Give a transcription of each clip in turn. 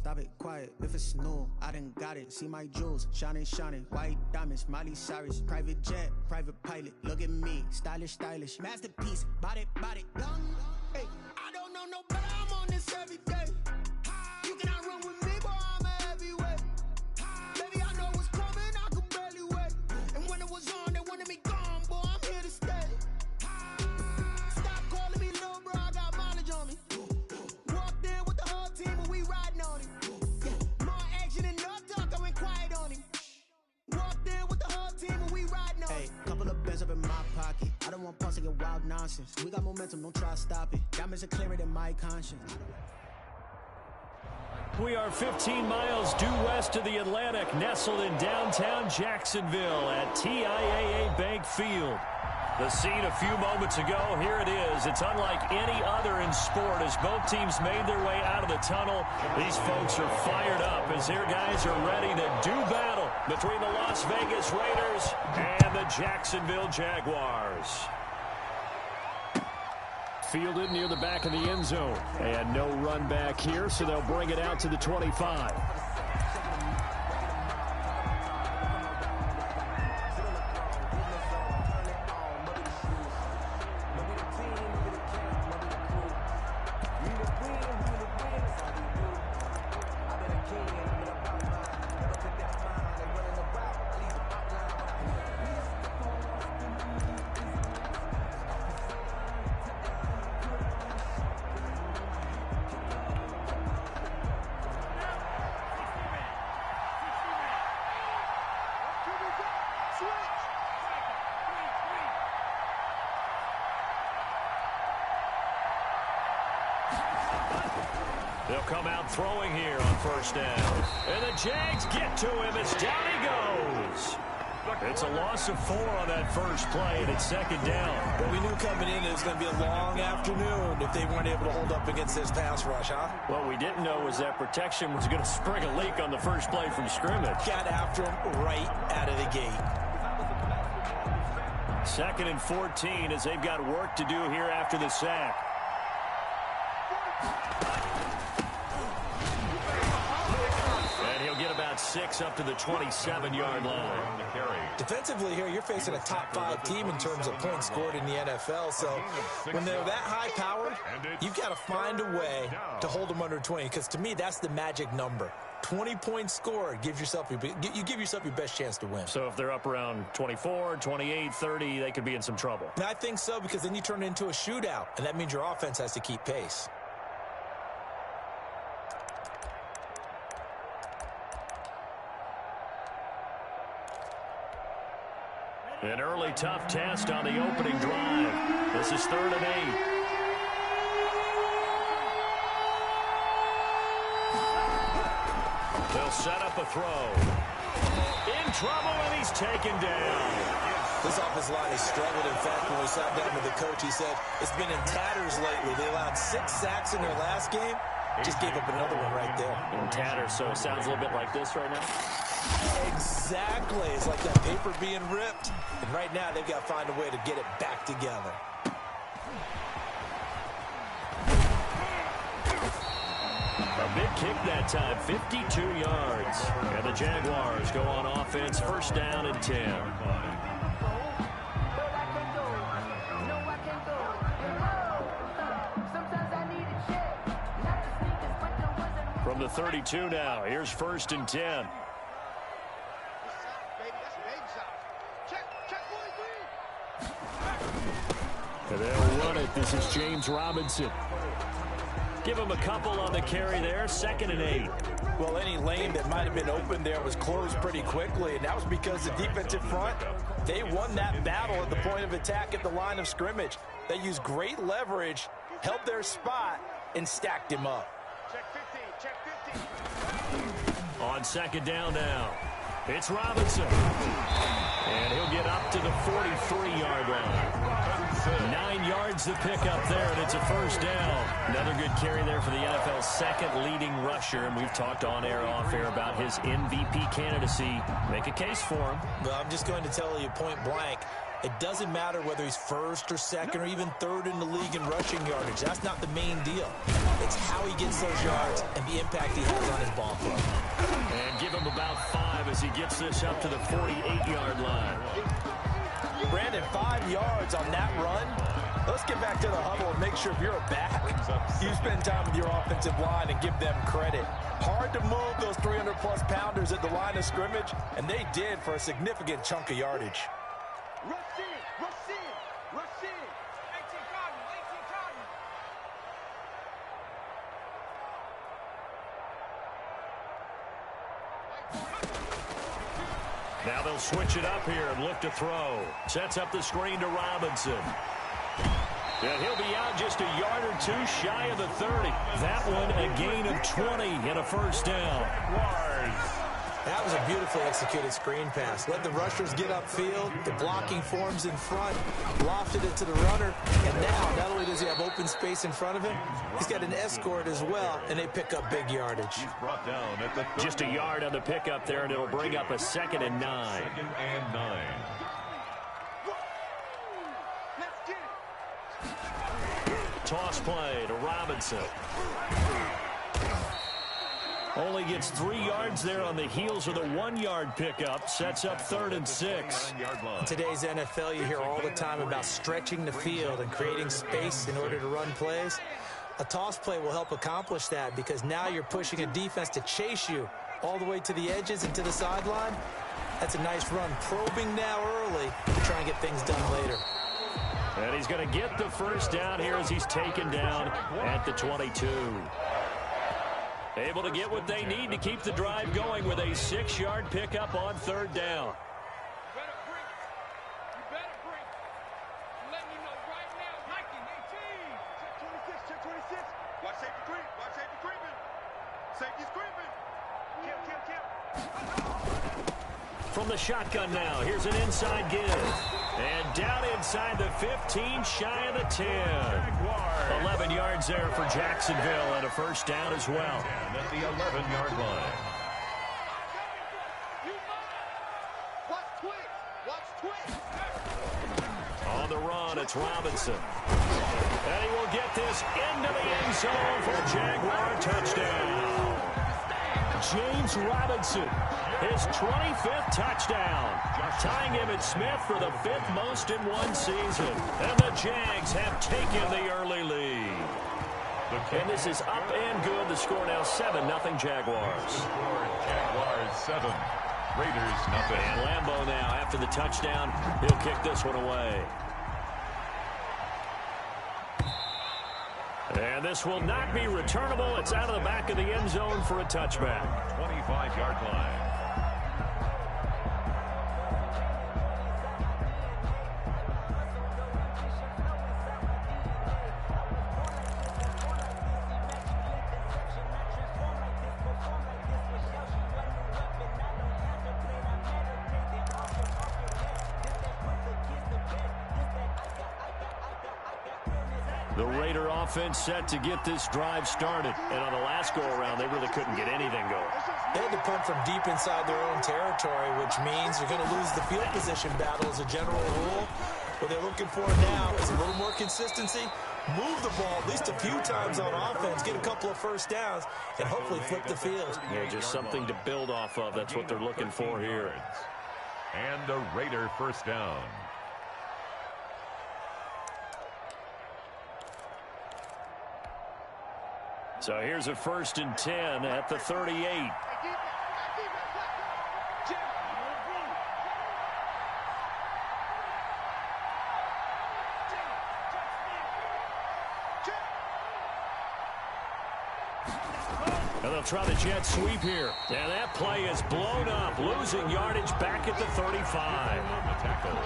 Stop it, quiet, if it's new, I done got it. See my jewels, shining, shining, white diamonds, Miley Cyrus, private jet, private pilot. Look at me, stylish, stylish, masterpiece, body, body, young. Hey, I don't know no better, I'm on this every day. You cannot run with me, boy, I'm a heavyweight. Baby, I know what's coming, I could barely wait. And when it was on, they wanted me gone, boy, I'm here to stay. Stop calling me little bro, I got mileage on me. Walked in with the whole team and we riding on him. Yeah, more action and no talk, I went quiet on him. Walked in with the whole team and we riding on him. Hey, couple of bands up in my pocket. I don't want pause to get wild nonsense. We got momentum, don't try to stop it. Diamonds are clearer than my conscience. We are 15 miles due west of the Atlantic, nestled in downtown Jacksonville at TIAA Bank Field. The scene a few moments ago, here it is. It's unlike any other in sport as both teams made their way out of the tunnel. These folks are fired up as their guys are ready to do battle between the Las Vegas Raiders and the Jacksonville Jaguars. Fielded near the back of the end zone. And no run back here, so they'll bring it out to the 25. They'll come out throwing here on first down. And the Jags get to him as down he goes. It's a loss of 4 on that first play, and it's second down. Well, we knew coming in it was going to be a long afternoon if they weren't able to hold up against this pass rush, huh? What we didn't know was that protection was going to spring a leak on the first play from scrimmage. Got after him right out of the gate. 2nd and 14 as they've got work to do here after the sack. And he'll get about 6 up to the 27-yard line. Defensively here, you're facing a top 5 team in terms of points scored in the NFL. So when they're that high-powered, you've got to find a way to hold them under 20. Because to me, that's the magic number. 20 points scored, you give yourself your best chance to win. So if they're up around 24, 28, 30, they could be in some trouble. And I think so, because then you turn it into a shootout, and that means your offense has to keep pace. An early tough test on the opening drive. This is 3rd and 8. They'll set up a throw. In trouble, and he's taken down. This offensive line has struggled. In fact, when we sat down with the coach, he said it's been in tatters lately. They allowed 6 sacks in their last game. Just gave up another one right there. In tatters, so it sounds a little bit like this right now. Exactly. It's like that paper being ripped. And right now, they've got to find a way to get it back together. A big kick that time, 52 yards. And the Jaguars go on offense, 1st down and 10. From the 32 now, here's 1st and 10. And they'll run it. This is James Robinson. Give him a couple on the carry there. 2nd and 8. Well, any lane that might have been open there was closed pretty quickly, and that was because the defensive front, they won that battle at the point of attack at the line of scrimmage. They used great leverage, held their spot, and stacked him up. Check 15, check 15. On 2nd down now, it's Robinson. And he'll get up to the 43-yard line. 9 yards to pick up there, and it's a 1st down. Another good carry there for the NFL's 2nd leading rusher, and we've talked on air, off air about his MVP candidacy. Make a case for him. Well, I'm just going to tell you point blank, It doesn't matter whether he's first or second or even third in the league in rushing yardage. That's not the main deal. It's how he gets those yards and the impact he has on his ball club. And give him about 5 as he gets this up to the 48-yard line. Brandon, 5 yards on that run. Let's get back to the huddle and make sure if you're a back, you spend time with your offensive line and give them credit. Hard to move those 300-plus pounders at the line of scrimmage, and they did for a significant chunk of yardage. Rush in, rush in, rush in. 18 Cotton, 18 Cotton. Now they'll switch it up here and look to throw. Sets up the screen to Robinson. And he'll be out just a yard or two shy of the 30. That one a gain of 20 and a first down. That was a beautifully executed screen pass. Let the rushers get upfield. The blocking forms in front. Lofted it to the runner. And now, not only does he have open space in front of him, he's got an escort as well, and they pick up big yardage. He's brought down at the Just a yard on the pickup there, and it'll bring up a 2nd and 9. 2nd and 9. Let's get it. Toss play to Robinson. Only gets 3 yards there on the heels of the 1-yard pickup. Sets up 3rd and 6. In today's NFL, you hear all the time about stretching the field and creating space in order to run plays. A toss play will help accomplish that because now you're pushing a defense to chase you all the way to the edges and to the sideline. That's a nice run. Probing now early to try and get things done later. And he's going to get the first down here as he's taken down at the 22. Able to get what they need to keep the drive going with a 6-yard pickup on 3rd down. You better break. You better break. I'm letting you know right now, Nike, 18. Check 26, check 26. Watch safety creep. Watch safety creeping. Safety's creeping. Kill. From the shotgun now, here's an inside give. And down inside the 15, shy of the 10. 11 yards there for Jacksonville and a first down as well. At the 11-yard line. Watch Twix. Watch Twix. On the run, it's Robinson. And he will get this into the end zone for a Jaguar touchdown. James Robinson, his 25th touchdown, tying him at Smith for the 5th most in one season. And the Jags have taken the early lead. And this is up and good. The score now 7-0 Jaguars. Jaguars 7. Raiders nothing. And Lambeau now, after the touchdown, he'll kick this one away. And this will not be returnable. It's out of the back of the end zone for a touchback. 25-yard line. The Raider offense set to get this drive started. And on the last go-around, they really couldn't get anything going. They had to punt from deep inside their own territory, which means you're going to lose the field position battle as a general rule. What they're looking for now is a little more consistency, move the ball at least a few times on offense, get a couple of first downs, and hopefully flip the field. Yeah, just something to build off of. That's what they're looking for here. And a Raider first down. So here's a 1st and 10 at the 38. And they'll try the jet sweep here. And that play is blown up, losing yardage back at the 35.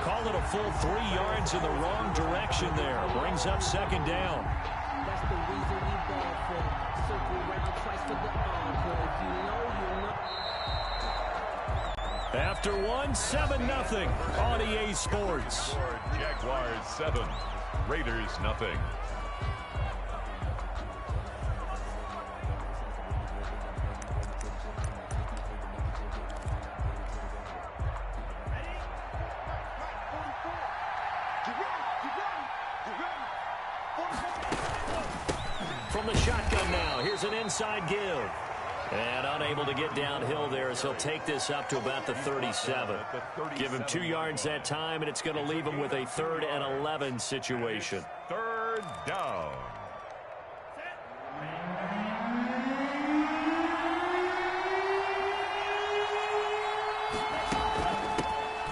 Call it a full 3 yards in the wrong direction there. Brings up 2nd down. That's the reason we ball for. Circle around twice for the encore. If you know, you know. After one, 7-0 on EA Sports. Jaguars 7. Raiders nothing. From the shotgun now, here's an inside give. And unable to get downhill there as he'll take this up to about the 37. Give him 2 yards that time, and it's going to leave him with a 3rd and 11 situation. 3rd down.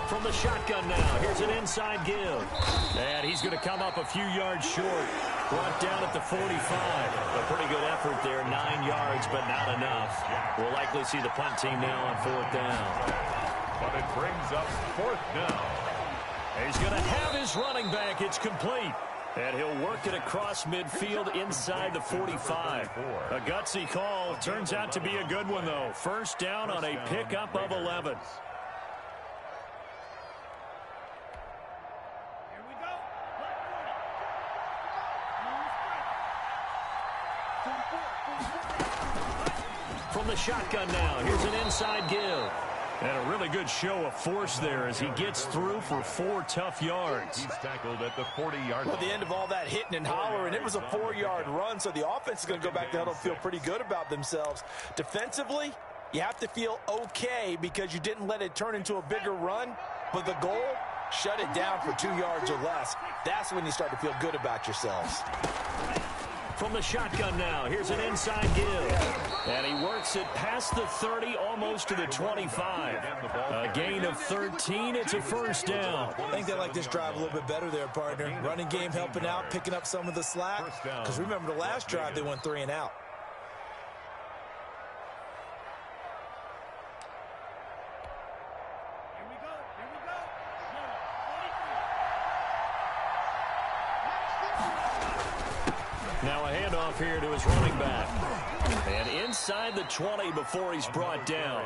From the shotgun now, here's an inside give. And he's going to come up a few yards short. Brought down at the 45. A pretty good effort there, 9 yards, but not enough. We'll likely see the punt team now on 4th down. But it brings up 4th down. He's going to have his running back. It's complete. And he'll work it across midfield inside the 45. A gutsy call. Turns out to be a good one, though. 1st down on a pickup of 11. From the shotgun now, here's an inside give. And a really good show of force there as he gets through for 4 tough yards. He's tackled at the 40-yard line. Well, at the end of all that hitting and hollering, it was a 4-yard run, so the offense is going to go back to huddle and feel pretty good about themselves. Defensively, you have to feel okay because you didn't let it turn into a bigger run, but the goal, shut it down for 2 yards or less. That's when you start to feel good about yourselves. From the shotgun now, here's an inside give. And he works it past the 30, almost to the 25. A gain of 13, it's a 1st down. I think they like this drive a little bit better there, partner. Running game helping out, picking up some of the slack. Because remember the last drive, they went 3 and out. Now a handoff here to his running back. And inside the 20 before he's brought down.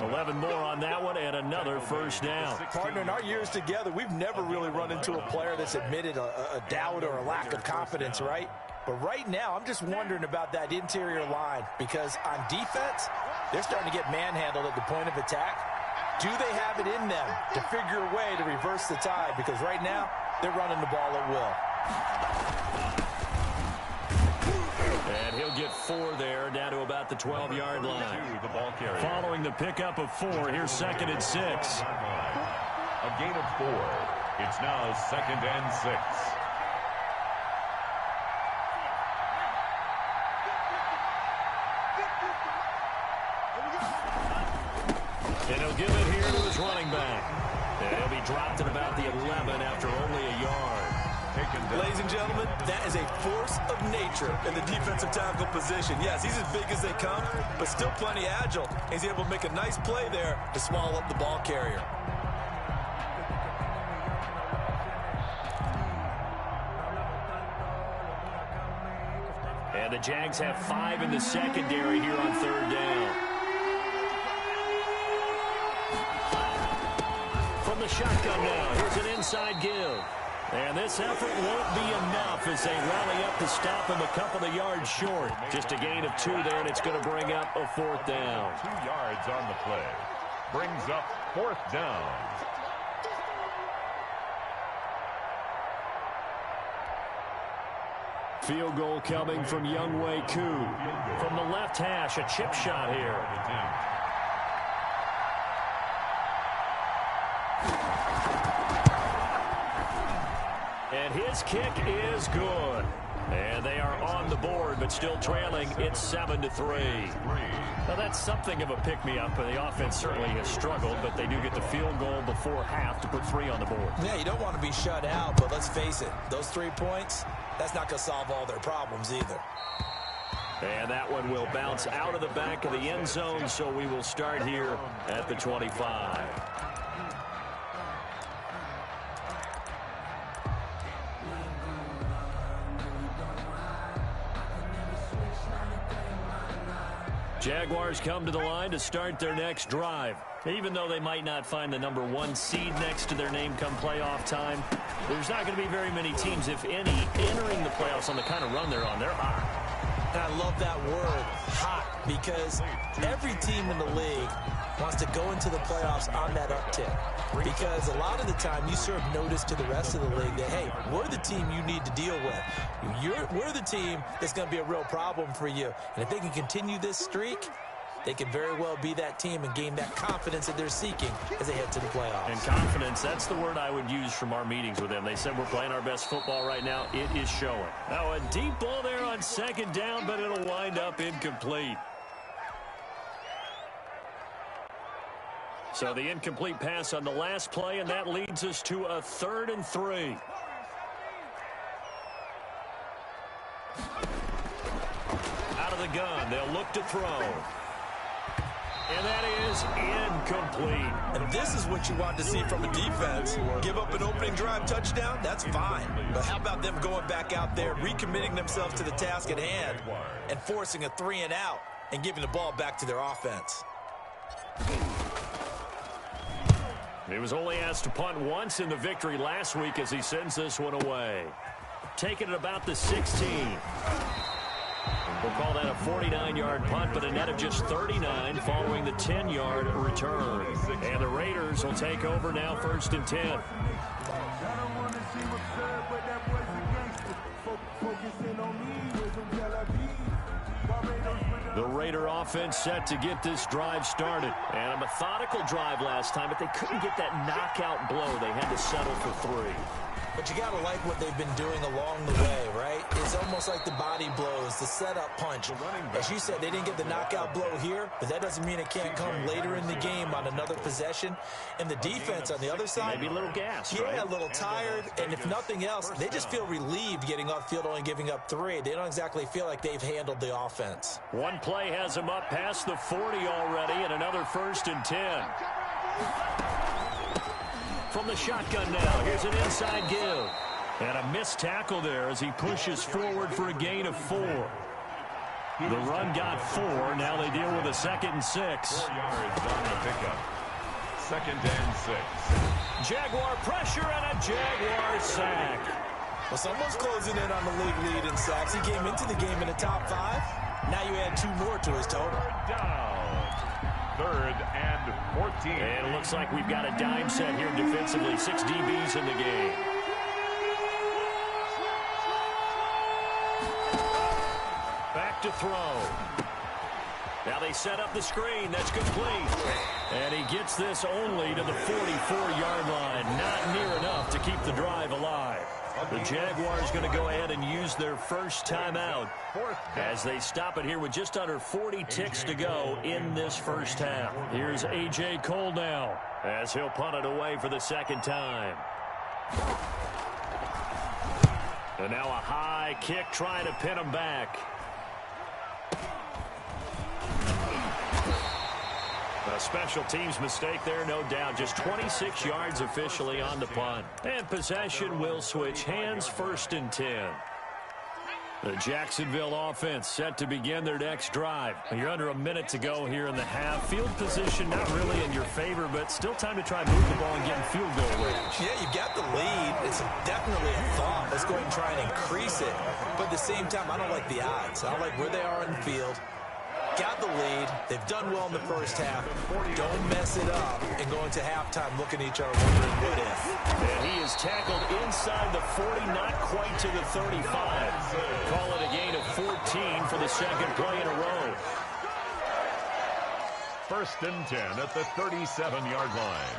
11 more on that one and another 1st down. Partner, in our years together, we've never really run into a player that's admitted a doubt or a lack of confidence, right? But right now, I'm just wondering about that interior line because on defense, they're starting to get manhandled at the point of attack. Do they have it in them to figure a way to reverse the tide? Because right now, they're running the ball at will. And he'll get 4 there, down to about the 12-yard line. Following the pickup of 4, here's 2nd and 6. A gain of 4. It's now 2nd and 6. And he'll give it here to his running back. And he'll be dropped at about the 11 after only a yard. Ladies and gentlemen, that is a force of nature in the defensive tackle position. Yes, he's as big as they come, but still plenty agile. He's able to make a nice play there to swallow up the ball carrier. And the Jags have 5 in the secondary here on 3rd down. From the shotgun now, here's an inside give. And this effort won't be enough as they rally up to stop him a couple of yards short. Just a gain of 2 there, and it's going to bring up a 4th down. 2 yards on the play. Brings up 4th down. Field goal coming from Younghoe Koo. From the left hash, a chip shot here. And his kick is good. And they are on the board, but still trailing. It's 7-3. Now, that's something of a pick-me-up. The offense certainly has struggled, but they do get the field goal before half to put 3 on the board. Yeah, you don't want to be shut out, but let's face it. Those 3 points, that's not going to solve all their problems either. And that one will bounce out of the back of the end zone, so we will start here at the 25. Jaguars come to the line to start their next drive. Even though they might not find the number 1 seed next to their name come playoff time, there's not going to be very many teams, if any, entering the playoffs on the kind of run they're on. They're hot. And I love that word, hot. because every team in the league wants to go into the playoffs on that uptick. Because a lot of the time you serve notice to the rest of the league that, hey, we're the team you need to deal with. We're the team that's going to be a real problem for you. And if they can continue this streak, they could very well be that team and gain that confidence that they're seeking as they head to the playoffs. And confidence, that's the word I would use from our meetings with them. They said we're playing our best football right now. It is showing. Now a deep ball there on second down, but it'll wind up incomplete. So the incomplete pass on the last play, and that leads us to a 3rd and 3. Out of the gun, they'll look to throw. And that is incomplete. And this is what you want to see from a defense. Give up an opening drive touchdown, that's fine. But how about them going back out there, recommitting themselves to the task at hand, and forcing a 3 and out, and giving the ball back to their offense. He was only asked to punt once in the victory last week as he sends this one away. Taking it about the 16. We'll call that a 49-yard punt, but a net of just 39 following the 10-yard return. And the Raiders will take over now, 1st and 10. The Raider offense set to get this drive started. And a methodical drive last time, but they couldn't get that knockout blow. They had to settle for 3. But you got to like what they've been doing along the way, right? It's almost like the body blows, the setup punch. As you said, they didn't get the knockout blow here, but that doesn't mean it can't come later in the game on another possession. And the defense on the other side, maybe a little gassed, yeah, right? A little tired. And if nothing else, they just feel relieved getting upfield, only giving up 3. They don't exactly feel like they've handled the offense. One play has them up past the 40 already, and another 1st and 10. From the shotgun now, here's an inside give. And a missed tackle there as he pushes forward for a gain of 4. The run got 4. Now they deal with a 2nd and 6. 4 yards on the pickup. 2nd and 6. Jaguar pressure and a Jaguar sack. Well, someone's closing in on the league lead in sacks. He came into the game in the top 5. Now you add 2 more to his total. Down. 3rd and 14. And it looks like we've got a dime set here defensively. 6 DBs in the game. Back to throw. Now they set up the screen. That's complete. And he gets this only to the 44-yard line. Not near enough to keep the drive alive. The Jaguars going to go ahead and use their first timeout as they stop it here with just under 40 ticks to go in this first half. Here's A.J. Cole now as he'll punt it away for the 2nd time. And now a high kick trying to pin him back. A special teams mistake there, no doubt. Just 26 yards officially on the punt. And possession will switch hands, 1st and 10. The Jacksonville offense set to begin their next drive. You're under a minute to go here in the half. Field position not really in your favor, but still time to try to move the ball and get in field goal range. Yeah, you've got the lead. It's definitely a thought. Let's go ahead and try and increase it. But at the same time, I don't like the odds. I don't like where they are in the field. Got the lead. They've done well in the first half. Don't mess it up and go into halftime looking at each other wondering what if. And he is tackled inside the 40, not quite to the 35. Call it a gain of 14 for the 2nd play in a row. 1st and 10 at the 37-yard line.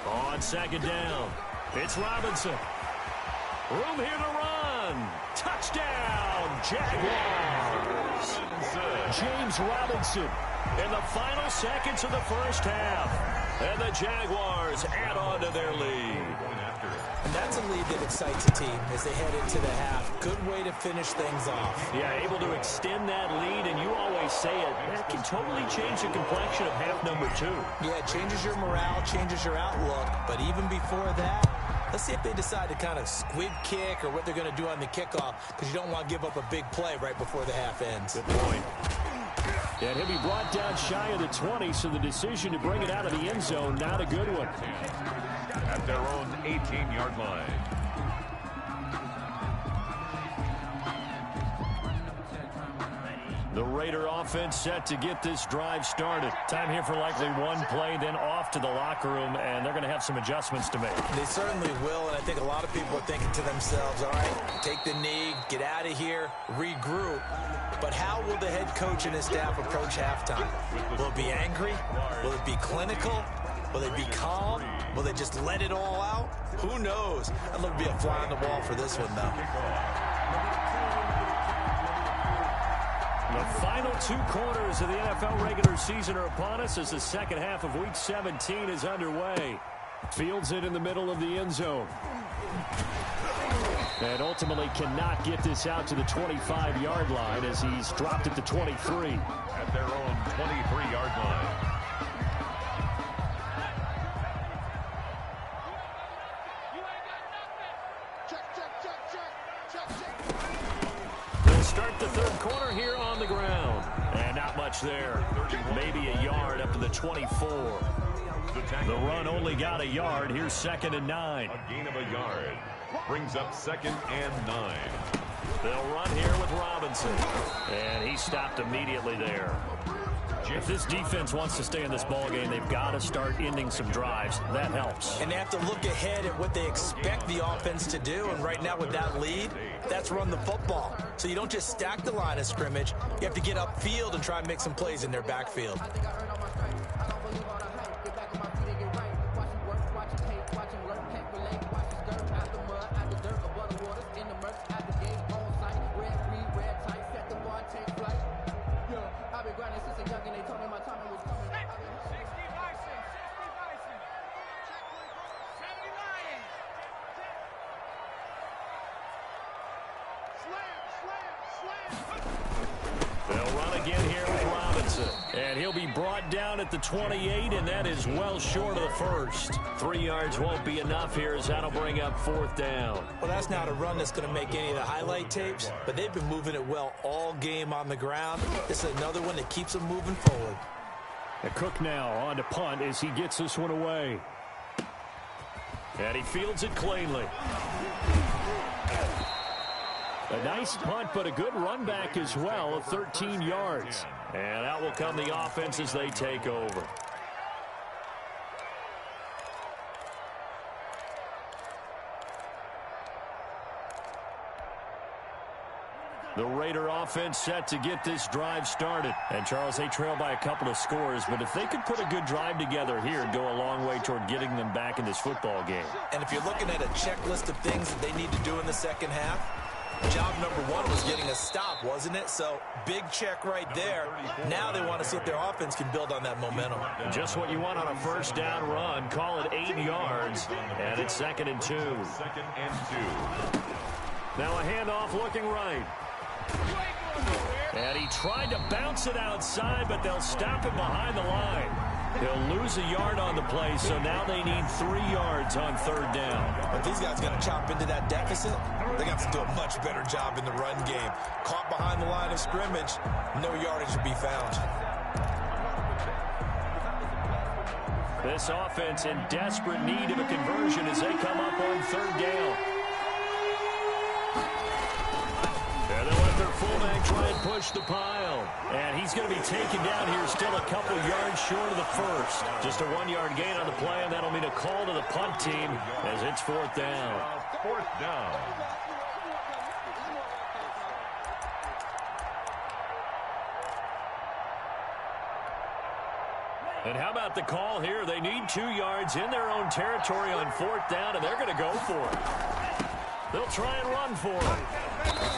On 2nd down, it's Robinson. Room here to run. Touchdown, Jaguars. James Robinson in the final seconds of the first half. And the Jaguars add on to their lead. And that's a lead that excites a team as they head into the half. Good way to finish things off. Yeah, able to extend that lead, and you always say it, that can totally change the complexion of half number 2. Yeah, it changes your morale, changes your outlook. But even before that, let's see if they decide to kind of squib kick or what they're going to do on the kickoff, because you don't want to give up a big play right before the half ends. Good point. And he'll be brought down shy of the 20, so the decision to bring it out of the end zone, not a good one. At their own 18-yard line. The Raider offense set to get this drive started. Time here for likely one play, then off to the locker room, and they're going to have some adjustments to make. They certainly will, and I think a lot of people are thinking to themselves, all right, take the knee, get out of here, regroup. But how will the head coach and his staff approach halftime? Will it be angry? Will it be clinical? Will they be calm? Will they just let it all out? Who knows? I'd love to be a fly on the wall for this one, though. The final 2 quarters of the NFL regular season are upon us as the second half of Week 17 is underway. Fields it in the middle of the end zone. And ultimately cannot get this out to the 25-yard line as he's dropped at the 23. At their own 23-yard line. They'll start the third quarter here on the ground. And not much there. Maybe a yard up to the 24. The run only got a yard. Here's 2nd and 9. A gain of a yard. Brings up 2nd and 9. They'll run here with Robinson. And he stopped immediately there. If this defense wants to stay in this ballgame, they've got to start ending some drives. That helps. And they have to look ahead at what they expect the offense to do. And right now with that lead, that's run the football. So you don't just stack the line of scrimmage. You have to get upfield and try and make some plays in their backfield. They'll run again here with Robinson. And he'll be brought down at the 28, and that is well short of the first. 3 yards won't be enough here as that'll bring up 4th down. Well, that's not a run that's going to make any of the highlight tapes, but they've been moving it well all game on the ground. This is another one that keeps them moving forward. And Cook now on to punt as he gets this one away. And he fields it cleanly. A nice punt, but a good run back as well of 13 yards. And out will come the offense as they take over. The Raider offense set to get this drive started. And, Charles, they trail by a couple of scores, but if they could put a good drive together here, it'd go a long way toward getting them back in this football game. And if you're looking at a checklist of things that they need to do in the second half, job number 1 was getting a stop, wasn't it? So, big check right there. Now they want to see if their offense can build on that momentum. Just what you want on a first down run. Call it 8 yards, and it's 2nd and 2. 2nd and 2. Now a handoff looking right. And he tried to bounce it outside, but they'll stop him behind the line. He'll lose a yard on the play, so now they need 3 yards on 3rd down. If these guys got to chop into that deficit, they got to do a much better job in the run game. Caught behind the line of scrimmage, no yardage to be found. This offense in desperate need of a conversion as they come up on 3rd down. And they'll let their fullback try and push the pile. And he's going to be taken down here, still a couple yards short of the first. Just a 1-yard gain on the play, and that'll mean a call to the punt team as it's 4th down. 4th down. And how about the call here? They need 2 yards in their own territory on 4th down, and they're going to go for it. They'll try and run for it.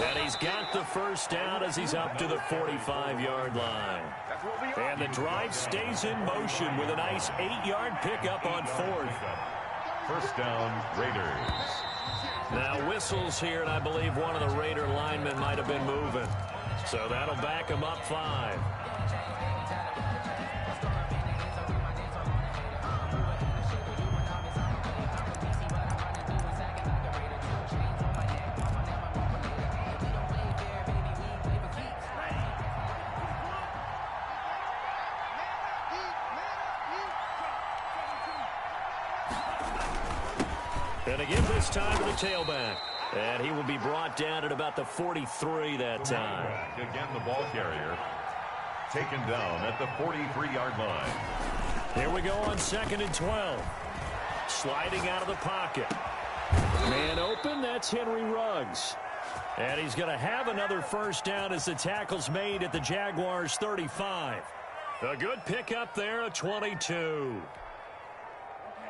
And he's got the first down as he's up to the 45-yard line. And the drive stays in motion with a nice 8-yard pickup on 4th. First down, Raiders. Now whistles here, and I believe one of the Raider linemen might have been moving. So that'll back him up 5. And again this time to the tailback. And he will be brought down at about the 43 that time. Again, the ball carrier taken down at the 43-yard line. Here we go on 2nd and 12. Sliding out of the pocket. Man open, that's Henry Ruggs. And he's going to have another first down as the tackle's made at the Jaguars' 35. A good pickup there, a 22.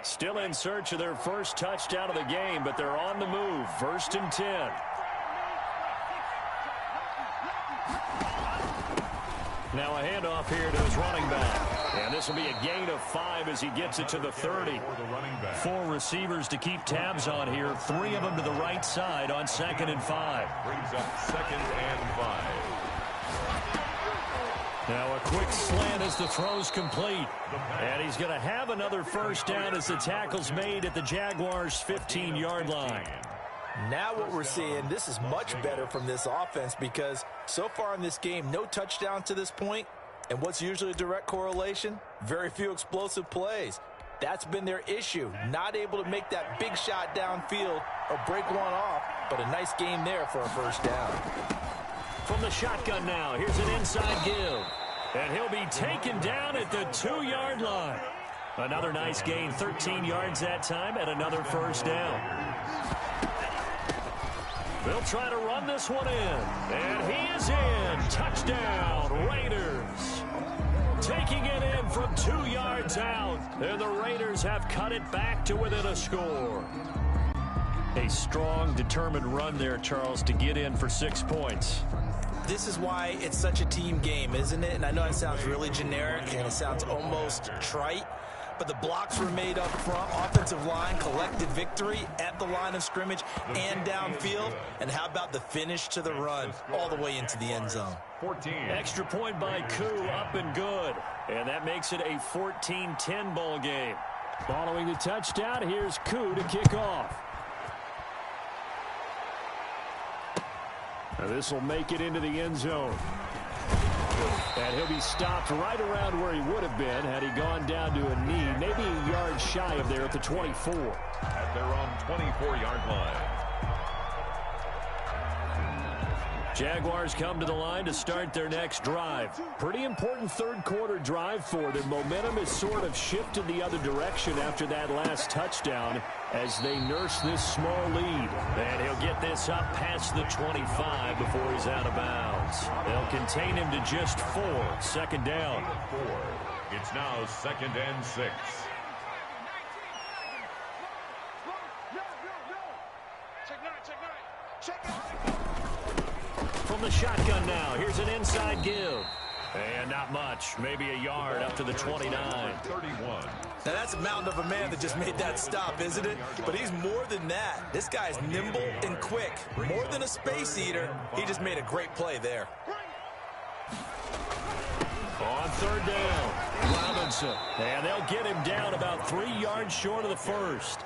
Still in search of their first touchdown of the game, but they're on the move. 1st and 10. Now a handoff here to his running back. And this will be a gain of 5 as he gets it to the 30. 4 receivers to keep tabs on here. 3 of them to the right side on 2nd and 5. Brings up 2nd and 5. Now a quick slant as the throw's complete. And he's going to have another first down as the tackle's made at the Jaguars' 15-yard line. Now what we're seeing, this is much better from this offense because so far in this game, no touchdown to this point. And what's usually a direct correlation? Very few explosive plays. That's been their issue. Not able to make that big shot downfield or break one off, but a nice game there for a first down. From the shotgun now, here's an inside give. And he'll be taken down at the 2-yard line. Another nice gain, 13 yards that time, and another first down. They'll try to run this one in. And he is in. Touchdown, Raiders. Taking it in from 2 yards out. And the Raiders have cut it back to within a score. A strong, determined run there, Charles, to get in for 6 points. This is why it's such a team game, isn't it? And I know it sounds really generic and it sounds almost trite, but the blocks were made up front. Offensive line collected victory at the line of scrimmage and downfield. And how about the finish to the run all the way into the end zone? 14. Extra point by Koo, up and good. And that makes it a 14-10 ball game. Following the touchdown, here's Koo to kick off. Now this will make it into the end zone. And he'll be stopped right around where he would have been had he gone down to a knee, maybe a yard shy of there at the 24. At their own 24-yard line. Jaguars come to the line to start their next drive. Pretty important third-quarter drive for them. Momentum has sort of shifted the other direction after that last touchdown as they nurse this small lead. And he'll get this up past the 25 before he's out of bounds. They'll contain him to just 4. 2nd down. 4. It's now 2nd and 6. From the shotgun now, here's an inside give. And not much, maybe a yard up to the 29. 31. Now that's a mountain of a man that just made that stop, isn't it? But he's more than that. This guy's nimble and quick. More than a space eater. He just made a great play there. On 3rd down, Robinson. And they'll get him down about 3 yards short of the first.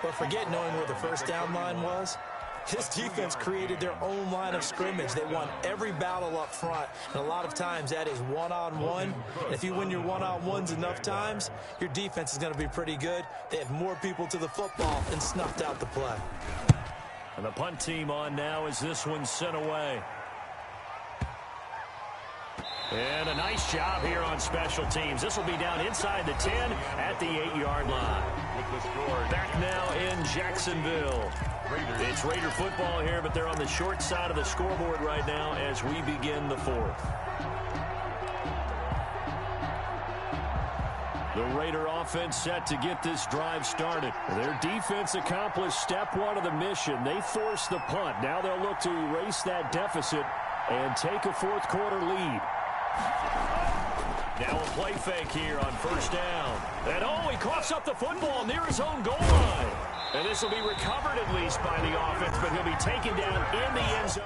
But forget knowing where the first down line was. This defense created their own line of scrimmage. They won every battle up front, and a lot of times that is one-on-one. And if you win your one-on-ones enough times, your defense is going to be pretty good. They had more people to the football and snuffed out the play. And the punt team on now as this one's sent away. And a nice job here on special teams. This will be down inside the 10 at the 8-yard line. With the score. Back now in Jacksonville. It's Raider football here, but they're on the short side of the scoreboard right now as we begin the 4th. The Raider offense set to get this drive started. Their defense accomplished step 1 of the mission. They forced the punt. Now they'll look to erase that deficit and take a 4th quarter lead. Now a play fake here on 1st down. And oh, he coughs up the football near his own goal line. And this will be recovered at least by the offense, but he'll be taken down in the end zone.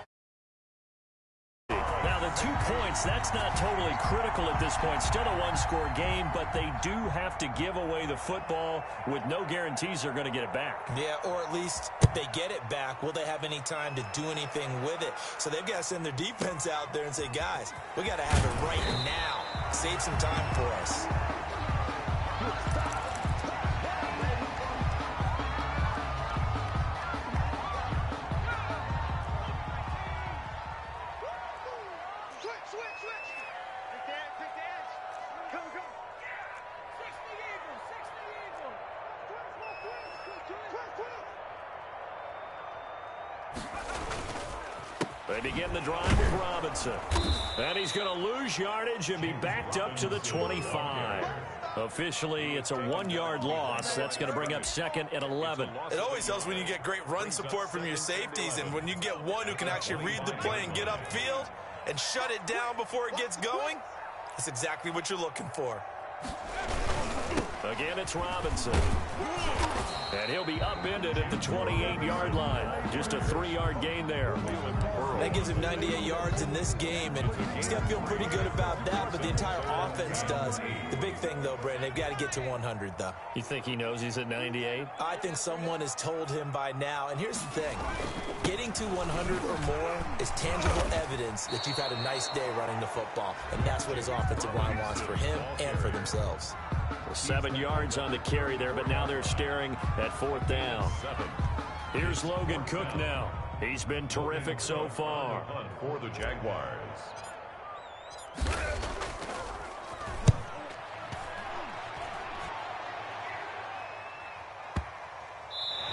Now the 2 points, that's not totally critical at this point. Still a one-score game, but they do have to give away the football with no guarantees they're going to get it back. Yeah, or at least if they get it back, will they have any time to do anything with it? So they've got to send their defense out there and say, guys, we got to have it right now. Save some time for us. They begin the drive with Robinson. And he's going to lose yardage and be backed up to the 25. Officially, it's a 1-yard loss. That's going to bring up 2nd and 11. It always helps when you get great run support from your safeties, and when you get one who can actually read the play and get upfield and shut it down before it gets going, that's exactly what you're looking for. Again, it's Robinson. And he'll be upended at the 28-yard line. Just a 3-yard gain there. That gives him 98 yards in this game, and he's got to feel pretty good about that, but the entire offense does. The big thing, though, Brandon, they've got to get to 100, though. You think he knows he's at 98? I think someone has told him by now, and here's the thing. Getting to 100 or more is tangible evidence that you've had a nice day running the football, and that's what his offensive line wants for him and for themselves. 7 yards on the carry there, but now they're staring at 4th down. Here's Logan Cook now. He's been terrific so far. For the Jaguars.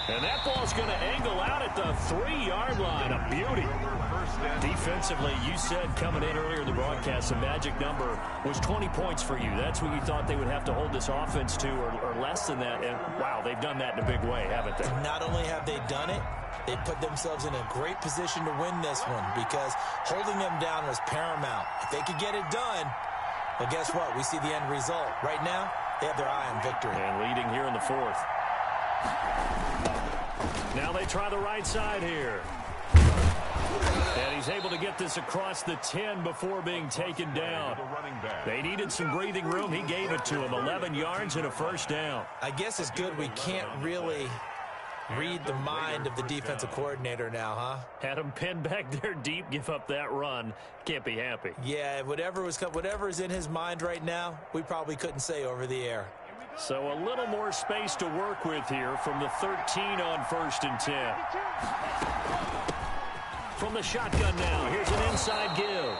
And that ball's going to angle out at the 3-yard line. A beauty. Defensively, you said coming in earlier in the broadcast, the magic number was 20 points for you. That's what you thought they would have to hold this offense to, or less than that. And, wow, they've done that in a big way, haven't they? Not only have they done it, they put themselves in a great position to win this one because holding them down was paramount. If they could get it done, well, guess what? We see the end result. Right now, they have their eye on victory. And leading here in the 4th. Now they try the right side here. And he's able to get this across the 10 before being taken down. They needed some breathing room. He gave it to him. 11 yards and a 1st down. I guess it's good we can't really read the mind of the defensive coordinator now, huh? Had him pinned back there deep, give up that run. Can't be happy. Yeah, whatever is in his mind right now, we probably couldn't say over the air. So a little more space to work with here from the 13 on 1st and 10. From the shotgun now, here's an inside give.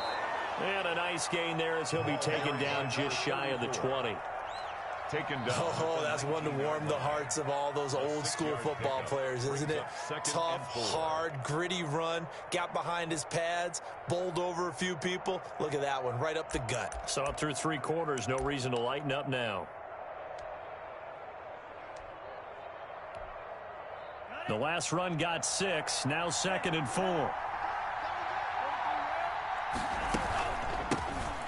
And a nice gain there as he'll be taken down just shy of the 20. Taken down. Oh, that's one to warm the hearts of all those old school football players, isn't it? Tough, hard, gritty run, got behind his pads, bowled over a few people. Look at that one, right up the gut. Saw it through 3 quarters, no reason to lighten up now. The last run got 6, now 2nd and 4.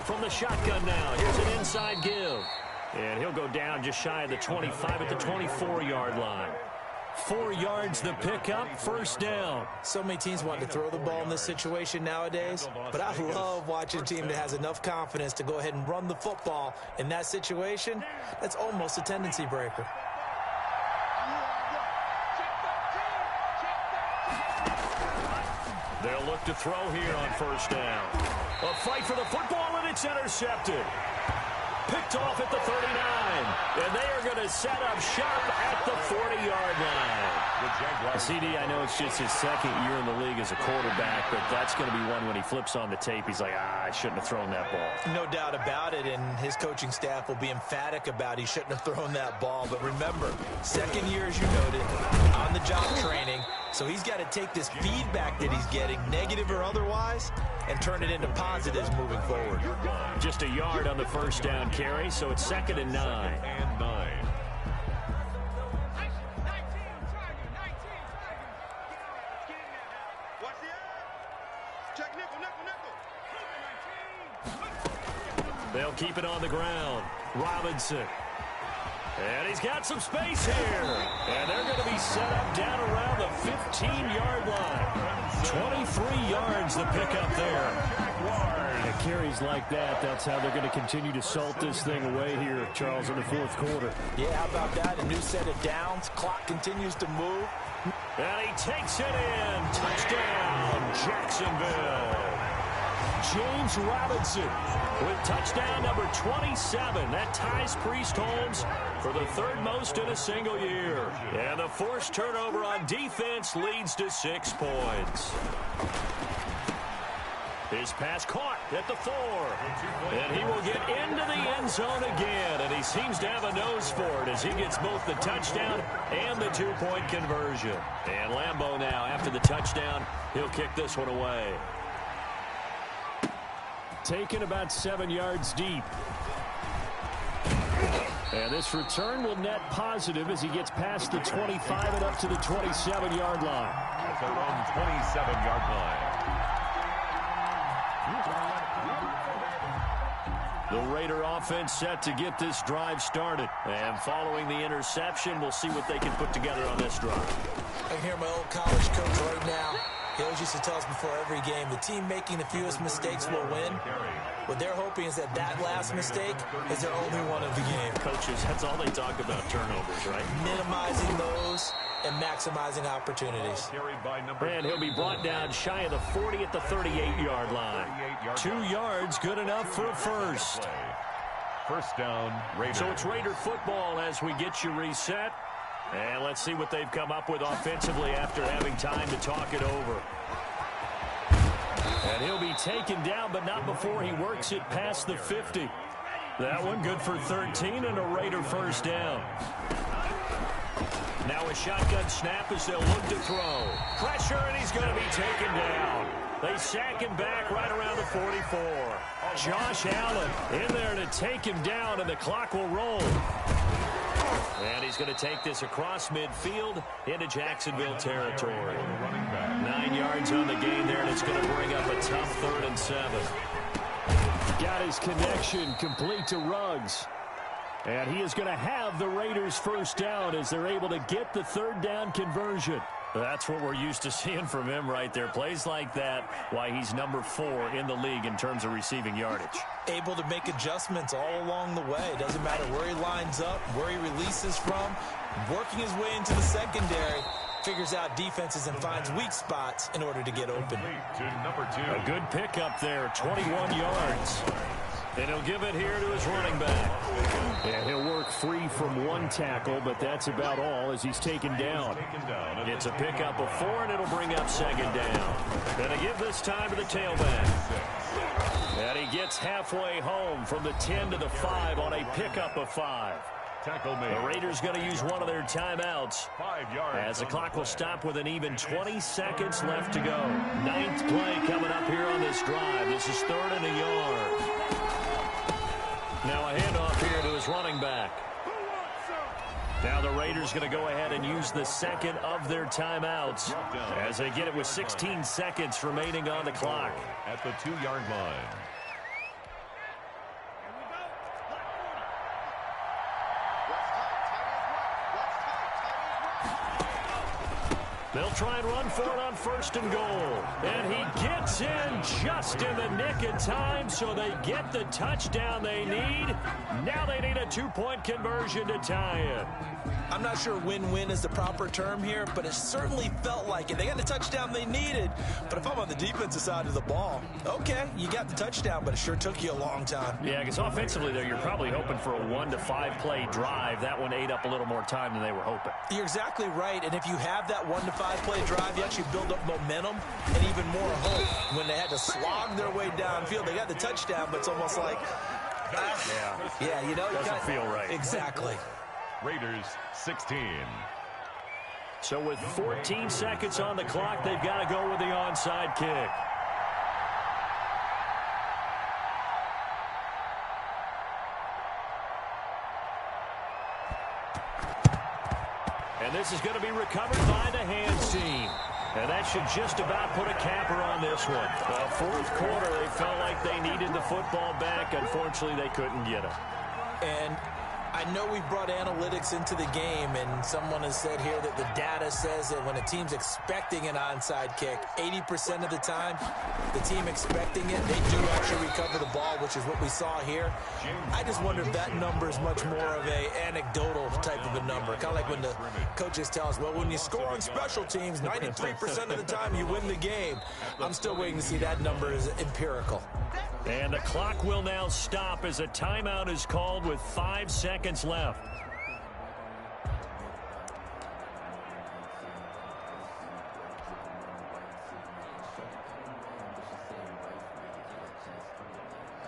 From the shotgun now, here's an inside give. And he'll go down just shy of the 25 at the 24-yard line. 4 yards the pickup, 1st down. So many teams want to throw the ball in this situation nowadays, but I love watching a team that has enough confidence to go ahead and run the football in that situation. That's almost a tendency breaker. They'll look to throw here on 1st down. A fight for the football, and it's intercepted. Picked off at the 39. And they are going to set up shop at the 40-yard line. CD, I know it's just his 2nd year in the league as a quarterback, but that's going to be one when he flips on the tape. He's like, I shouldn't have thrown that ball. No doubt about it, and his coaching staff will be emphatic about he shouldn't have thrown that ball. But remember, 2nd year, as you noted, on-the-job training. So he's got to take this feedback that he's getting, negative or otherwise, and turn it into positives moving forward. Just a yard on the 1st down carry, so it's 2nd and 9. They'll keep it on the ground. Robinson. And he's got some space here. And they're going to be set up down around the 15-yard line. 23 yards the pickup there. And carries like that, that's how they're going to continue to salt this thing away here, Charles, in the 4th quarter. Yeah, how about that? A new set of downs. Clock continues to move. And he takes it in. Touchdown, Jacksonville. James Robinson with touchdown number 27. That ties Priest Holmes for the 3rd most in a single year. And the forced turnover on defense leads to 6 points. His pass caught at the 4. And he will get into the end zone again. And he seems to have a nose for it as he gets both the touchdown and the 2-point conversion. And Lambeau now, after the touchdown, he'll kick this one away. taken about 7 yards deep. And this return will net positive as he gets past the 25 and up to the 27-yard line. At their own 27-yard line. The Raider offense set to get this drive started. And following the interception, we'll see what they can put together on this drive. I can hear my old college coach right now. He always used to tell us before every game, the team making the fewest mistakes will win. What they're hoping is that last mistake is their only one of the game. Coaches, that's all they talk about, turnovers, right? Minimizing those and maximizing opportunities. And he'll be brought down shy of the 40 at the 38-yard line. 2 yards, good enough for a first. First down, Raiders. So it's Raider football as we get you reset. And let's see what they've come up with offensively after having time to talk it over. And he'll be taken down, but not before he works it past the 50. That one good for 13 and a Raider first down. Now a shotgun snap as they'll look to throw. Pressure, and he's going to be taken down. They sack him back right around the 44. Josh Allen in there to take him down, and the clock will roll. And he's going to take this across midfield into Jacksonville territory. 9 yards on the gain there, and it's going to bring up a tough 3rd and 7. Got his connection complete to Ruggs. And he is going to have the Raiders first down as they're able to get the 3rd down conversion. That's what we're used to seeing from him right there. Plays like that, why he's number 4 in the league in terms of receiving yardage. Able to make adjustments all along the way. Doesn't matter where he lines up, where he releases from. Working his way into the secondary. Figures out defenses and finds weak spots in order to get open. A good pickup there, 21 yards. And he'll give it here to his running back. And he'll work free from 1 tackle, but that's about all as he's taken down. It's a pickup of 4, and it'll bring up 2nd down. Gonna give this time to the tailback. And he gets halfway home from the 10 to the 5 on a pickup of 5. The Raiders going to use one of their timeouts as the clock will stop with an even 20 seconds left to go. 9th play coming up here on this drive. This is 3rd and a yard. Now a handoff here to his running back. Now the Raiders going to go ahead and use the 2nd of their timeouts as they get it with 16 seconds remaining on the clock. At the 2-yard line. They'll try and run for it on 1st and goal. And he gets in just in the nick of time, so they get the touchdown they need. Now they need a 2-point conversion to tie it. I'm not sure win-win is the proper term here, but it certainly felt like it. They got the touchdown they needed, but if I'm on the defensive side of the ball, okay, you got the touchdown, but it sure took you a long time. Yeah, because offensively, though, you're probably hoping for a 1 to 5 play drive. That one ate up a little more time than they were hoping. You're exactly right, and if you have that 1 to 5 play drive, you actually build up momentum and even more hope. When they had to slog their way downfield, they got the touchdown, but it's almost like, yeah, you know, doesn't feel right. Exactly. Raiders 16. So with 14 seconds on the clock, they've got to go with the onside kick. And this is going to be recovered by the hands team. And that should just about put a capper on this one. The 4th quarter, they felt like they needed the football back. Unfortunately, they couldn't get it. And I know we brought analytics into the game, and someone has said here that the data says that when a team's expecting an onside kick, 80% of the time, the team expecting it, they do actually recover the ball, which is what we saw here. I just wonder if that number is much more of a anecdotal type of a number. Kind of like when the coaches tell us, well, when you score on special teams, 93% of the time you win the game. I'm still waiting to see that number is empirical. And the clock will now stop as a timeout is called with 5 seconds left.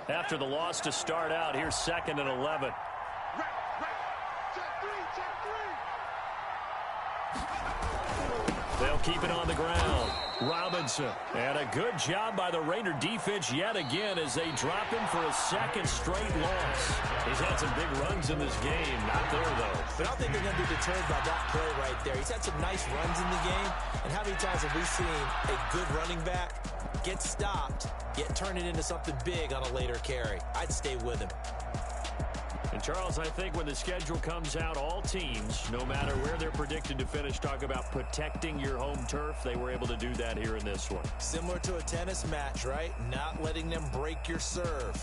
After the loss to start out, here's 2nd and 11. They'll keep it on the ground. Robinson. And a good job by the Raider defense yet again as they drop him for a second straight loss. He's had some big runs in this game. Not there, though. But I don't think they're going to be deterred by that play right there. He's had some nice runs in the game. And how many times have we seen a good running back get stopped, yet turn it into something big on a later carry? I'd stay with him. And, Charles, I think when the schedule comes out, all teams, no matter where they're predicted to finish, talk about protecting your home turf. They were able to do that here in this one. Similar to a tennis match, right? Not letting them break your serve.